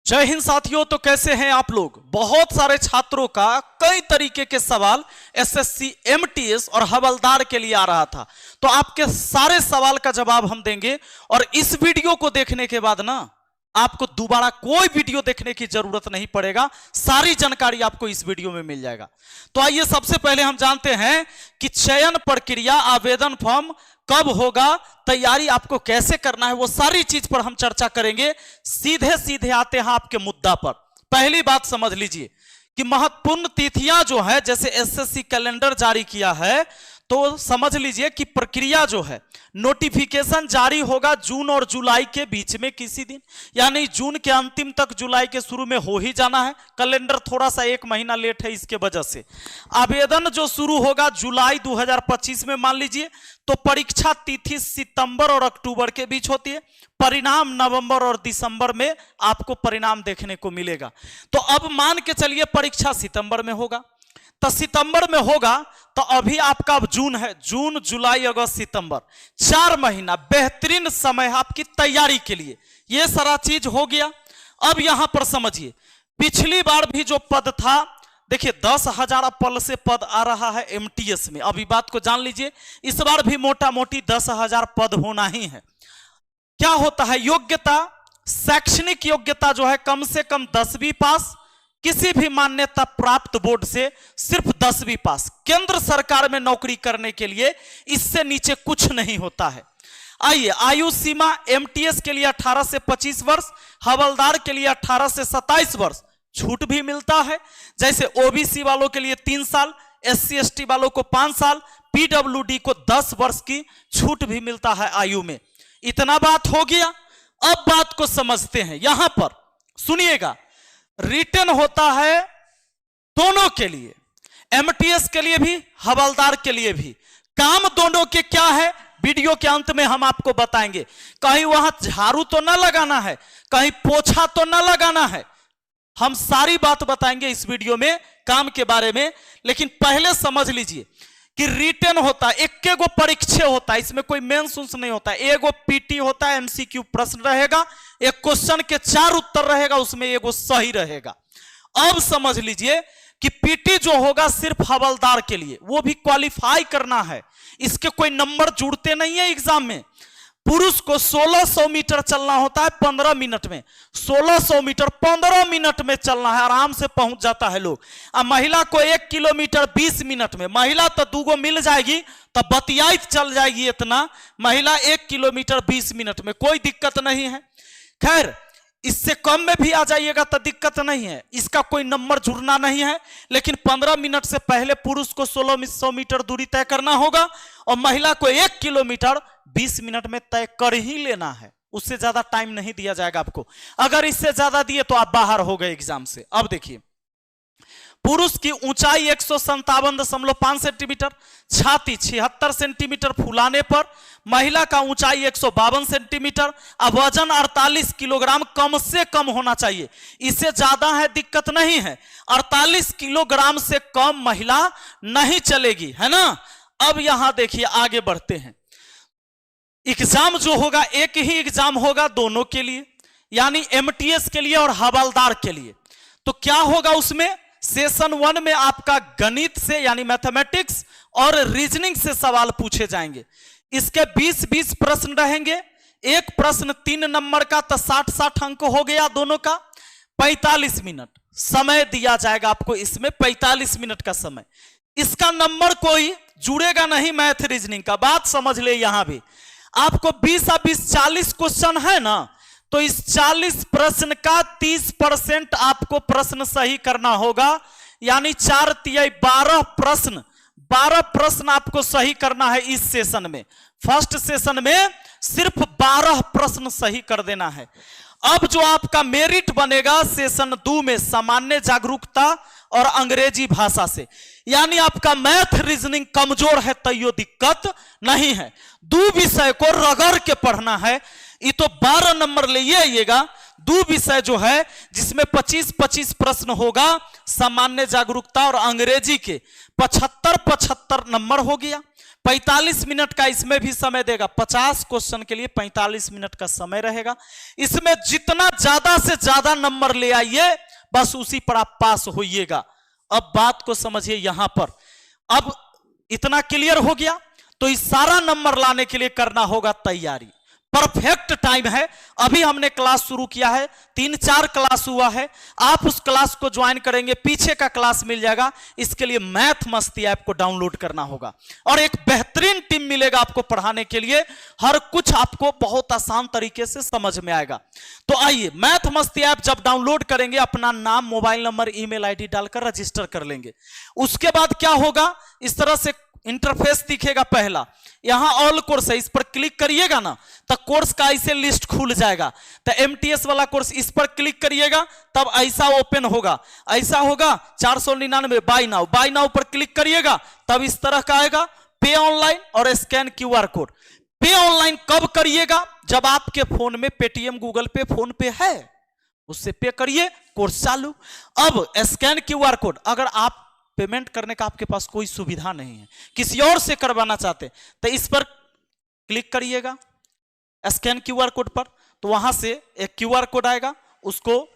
जय हिंद साथियों। तो कैसे हैं आप लोग। बहुत सारे छात्रों का कई तरीके के सवाल एसएससी, एमटीएस और हवलदार के लिए आ रहा था, तो आपके सारे सवाल का जवाब हम देंगे। और इस वीडियो को देखने के बाद ना आपको दोबारा कोई वीडियो देखने की जरूरत नहीं पड़ेगा, सारी जानकारी आपको इस वीडियो में मिल जाएगा। तो आइए सबसे पहले हम जानते हैं कि चयन प्रक्रिया, आवेदन फॉर्म कब होगा, तैयारी आपको कैसे करना है, वो सारी चीज पर हम चर्चा करेंगे। सीधे सीधे आते हैं आपके मुद्दा पर। पहली बात समझ लीजिए कि महत्वपूर्ण तिथियां जो है, जैसे एसएससी कैलेंडर जारी किया है, तो समझ लीजिए कि प्रक्रिया जो है, नोटिफिकेशन जारी होगा जून और जुलाई के बीच में किसी दिन, यानी जून के अंतिम तक जुलाई के शुरू में हो ही जाना है। कैलेंडर थोड़ा सा 1 महीना लेट है, इसके वजह से आवेदन जो शुरू होगा जुलाई 2025 में मान लीजिए, तो परीक्षा तिथि सितंबर और अक्टूबर के बीच होती है। परिणाम नवंबर और दिसंबर में आपको परिणाम देखने को मिलेगा। तो अब मान के चलिए परीक्षा सितंबर में होगा, तो सितंबर में होगा तो अभी आपका अब जून है, जून जुलाई अगस्त सितंबर, 4 महीना बेहतरीन समय है आपकी तैयारी के लिए। यह सारा चीज हो गया। अब यहां पर समझिए, पिछली बार भी जो पद था, देखिए 10,000 पल से पद आ रहा है एमटीएस में। अभी बात को जान लीजिए, इस बार भी मोटा मोटी 10,000 पद होना ही है। क्या होता है योग्यता, शैक्षणिक योग्यता जो है कम से कम 10वीं पास, किसी भी मान्यता प्राप्त बोर्ड से सिर्फ 10वीं पास। केंद्र सरकार में नौकरी करने के लिए इससे नीचे कुछ नहीं होता है। आइए, आयु सीमा एमटीएस के लिए 18 से 25 वर्ष, हवलदार के लिए 18 से 27 वर्ष। छूट भी मिलता है, जैसे ओबीसी वालों के लिए 3 साल, एससी एसटी वालों को 5 साल, पीडब्ल्यूडी को 10 वर्ष की छूट भी मिलता है आयु में। इतना बात हो गया। अब बात को समझते हैं। यहां पर सुनिएगा, रिटन होता है दोनों के लिए, एमटीएस के लिए भी, हवलदार के लिए भी। काम दोनों के क्या है, वीडियो के अंत में हम आपको बताएंगे। कहीं वहां झाड़ू तो ना लगाना है, कहीं पोछा तो ना लगाना है, हम सारी बात बताएंगे इस वीडियो में काम के बारे में। लेकिन पहले समझ लीजिए कि रिटन होता है, एक गो परीक्षा होता है, इसमें कोई मेंस उन्स नहीं होता है। एगो पीटी होता है, एमसीक्यू प्रश्न रहेगा, एक क्वेश्चन के 4 उत्तर रहेगा, उसमें एगो सही रहेगा। अब समझ लीजिए कि पीटी जो होगा सिर्फ हवलदार के लिए, वो भी क्वालिफाई करना है, इसके कोई नंबर जुड़ते नहीं है एग्जाम में। पुरुष को 1600 मीटर चलना होता है 15 मिनट में, 1600 मीटर 15 मिनट में चलना है, आराम से पहुंच जाता है लोग। अब महिला को 1 किलोमीटर 20 मिनट में, महिला तो 2 मिल जाएगी तो बतियाइत चल जाएगी इतना, महिला 1 किलोमीटर 20 मिनट में, कोई दिक्कत नहीं है। खैर, इससे कम में भी आ जाइएगा तो दिक्कत नहीं है, इसका कोई नंबर जुड़ना नहीं है। लेकिन 15 मिनट से पहले पुरुष को 1600 मीटर दूरी तय करना होगा और महिला को 1 किलोमीटर 20 मिनट में तय कर ही लेना है। उससे ज्यादा टाइम नहीं दिया जाएगा आपको। अगर इससे ज्यादा दिए तो आप बाहर हो गए एग्जाम से। अब देखिए, पुरुष की ऊंचाई 157.5 सेंटीमीटर, छाती 76 सेंटीमीटर फुलाने पर, महिला का ऊंचाई 152 सेंटीमीटर, अब वजन 48 किलोग्राम कम से कम होना चाहिए। इससे ज्यादा है दिक्कत नहीं है, 48 किलोग्राम से कम महिला नहीं चलेगी, है ना। अब यहां देखिए, आगे बढ़ते हैं। एग्जाम जो होगा, एक ही एग्जाम होगा दोनों के लिए, यानी एमटीएस के लिए और हवलदार के लिए। तो क्या होगा उसमें, सेशन 1 में आपका गणित से यानी मैथमेटिक्स और रीजनिंग से सवाल पूछे जाएंगे। इसके 20-20 प्रश्न रहेंगे, एक प्रश्न 3 नंबर का, तो 60-60 अंक हो गया दोनों का। 45 मिनट समय दिया जाएगा आपको, इसमें 45 मिनट का समय। इसका नंबर कोई जुड़ेगा नहीं मैथ रीजनिंग का, बात समझ ले। यहां भी आपको 20 और 20 40 क्वेश्चन है ना, तो इस 40 प्रश्न का 30% आपको प्रश्न सही करना होगा, यानी 4 तिहाई 12 प्रश्न, 12 प्रश्न आपको सही करना है इस सेशन में। फर्स्ट सेशन में सिर्फ 12 प्रश्न सही कर देना है। अब जो आपका मेरिट बनेगा सेशन 2 में, सामान्य जागरूकता और अंग्रेजी भाषा से, यानी आपका मैथ रीजनिंग कमजोर है तो ये दिक्कत नहीं है, 2 विषय को रगड़ के पढ़ना है। ये तो 12 नंबर ले आइएगा दो विषय जो है जिसमें 25-25 प्रश्न होगा, सामान्य जागरूकता और अंग्रेजी के 75-75 नंबर हो गया। 45 मिनट का इसमें भी समय देगा, 50 क्वेश्चन के लिए 45 मिनट का समय रहेगा। इसमें जितना ज्यादा से ज्यादा नंबर ले आइए बस उसी पर आप पास होइएगा। अब बात को समझिए यहां पर, अब इतना क्लियर हो गया तो इस सारा नंबर लाने के लिए करना होगा तैयारी। परफेक्ट टाइम है, अभी हमने क्लास शुरू किया है, 3-4 क्लास हुआ है, आप उस क्लास को ज्वाइन करेंगे, पीछे का क्लास मिल जाएगा। इसके लिए मैथ मस्ती ऐप को डाउनलोड करना होगा और एक बेहतरीन टीम मिलेगा आपको पढ़ाने के लिए। हर कुछ आपको बहुत आसान तरीके से समझ में आएगा। तो आइए, मैथ मस्ती ऐप जब डाउनलोड करेंगे, अपना नाम, मोबाइल नंबर, ईमेल आईडी डालकर रजिस्टर कर लेंगे। उसके बाद क्या होगा, इस तरह से इंटरफेस दिखेगा। पहला यहां ऑल कोर्स है, इस पर क्लिक करिएगा ना तो कोर्स का ऐसे लिस्ट खुल जाएगा। तो एमटीएस वाला कोर्स, इस पर क्लिक करिएगा तब ऐसा ओपन होगा, ऐसा होगा 499 बाय नाउ पर क्लिक करिएगा तब इस तरह का आएगा। पे ऑनलाइन और स्कैन क्यूआर कोड। पे ऑनलाइन कब करिएगा, जब आपके फोन में पेटीएम, गूगल पे, फोन पे है, उससे पे करिए, कोर्स चालू। अब स्कैन क्यूआर कोड, अगर आप पेमेंट करने का आपके पास कोई सुविधा नहीं है, किसी और से करवाना चाहते तो इस पर क्लिक करिएगा स्कैन क्यूआर कोड पर, तो वहां से एक क्यूआर कोड आएगा, उसको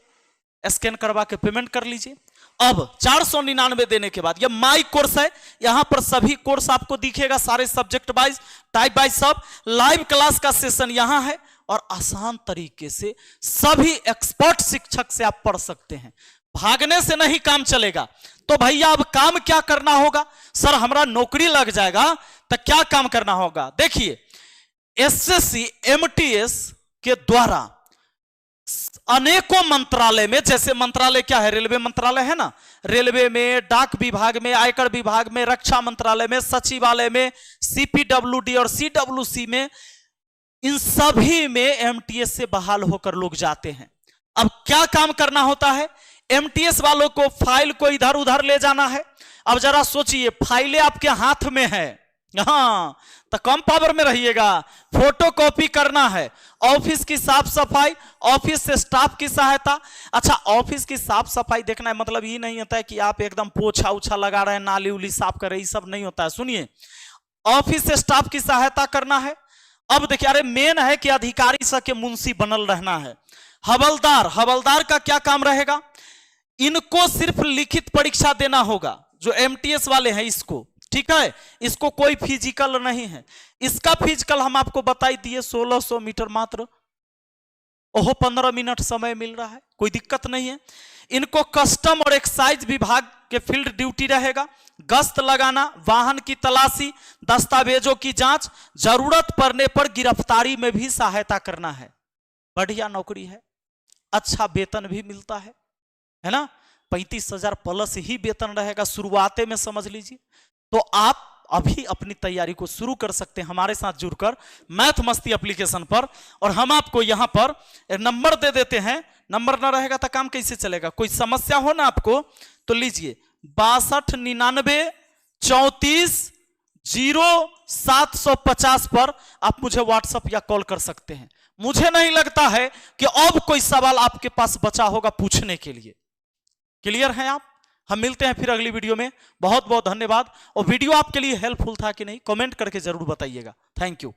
स्कैन करवा के पेमेंट कर लीजिए। अब 499 देने के बाद, यह माई कोर्स है, यहां पर सभी कोर्स आपको दिखेगा, सारे सब्जेक्ट वाइज, टाइप वाइज सब। लाइव क्लास का सेशन यहां है और आसान तरीके से सभी एक्सपर्ट शिक्षक से आप पढ़ सकते हैं। भागने से नहीं काम चलेगा। तो भैया अब काम क्या करना होगा, सर हमारा नौकरी लग जाएगा तो क्या काम करना होगा। देखिए, एसएससी एमटीएस के द्वारा अनेकों मंत्रालय में, जैसे मंत्रालय क्या है, रेलवे मंत्रालय है ना, रेलवे में, डाक विभाग में, आयकर विभाग में, रक्षा मंत्रालय में, सचिवालय में, सीपीडब्ल्यूडी और सीडब्ल्यूसी में, इन सभी में एमटीएस से बहाल होकर लोग जाते हैं। अब क्या काम करना होता है, एमटीएस वालों को फाइल को इधर उधर ले जाना है। अब जरा सोचिए, फाइलें आपके हाथ में है, हाँ तो कम पावर में रहिएगा, फोटो कॉपी करना है, ऑफिस की साफ सफाई, ऑफिस से स्टाफ की सहायता। अच्छा, ऑफिस की साफ सफाई देखना है, मतलब ये नहीं होता है कि आप एकदम पोछा उछा लगा रहे हैं, नाली उली साफ कर रहे हैं, ये सब नहीं होता है। सुनिए, ऑफिस से स्टाफ की सहायता करना है। अब देखिए, अरे मेन है कि अधिकारी सबके मुंशी बनल रहना है। हवलदार का क्या काम रहेगा, इनको सिर्फ लिखित परीक्षा देना होगा, जो एमटीएस वाले हैं इसको, ठीक है, इसको कोई फिजिकल नहीं है। इसका फिजिकल हम आपको बताई दिए 1600 मीटर मात्र, ओहो 15 मिनट समय मिल रहा है, कोई दिक्कत नहीं है। इनको कस्टम और एक्साइज विभाग के फील्ड ड्यूटी रहेगा, गश्त लगाना, वाहन की तलाशी, दस्तावेजों की जांच, जरूरत पड़ने पर गिरफ्तारी में भी सहायता करना है। बढ़िया नौकरी है, अच्छा वेतन भी मिलता है ना, 35,000 प्लस ही वेतन रहेगा शुरुआते में, समझ लीजिए। तो आप अभी अपनी तैयारी को शुरू कर सकते हैं हमारे साथ जुड़कर मैथ मस्ती एप्लीकेशन पर। और हम आपको यहां पर नंबर दे देते हैं, नंबर ना रहेगा तो काम कैसे चलेगा। कोई समस्या हो ना आपको तो लीजिए 6299 34 0750 पर आप मुझे व्हाट्सएप या कॉल कर सकते हैं। मुझे नहीं लगता है कि अब कोई सवाल आपके पास बचा होगा पूछने के लिए। क्लियर हैं आप? हम मिलते हैं फिर अगली वीडियो में। बहुत बहुत धन्यवाद। और वीडियो आपके लिए हेल्पफुल था कि नहीं, कमेंट करके जरूर बताइएगा। Thank you.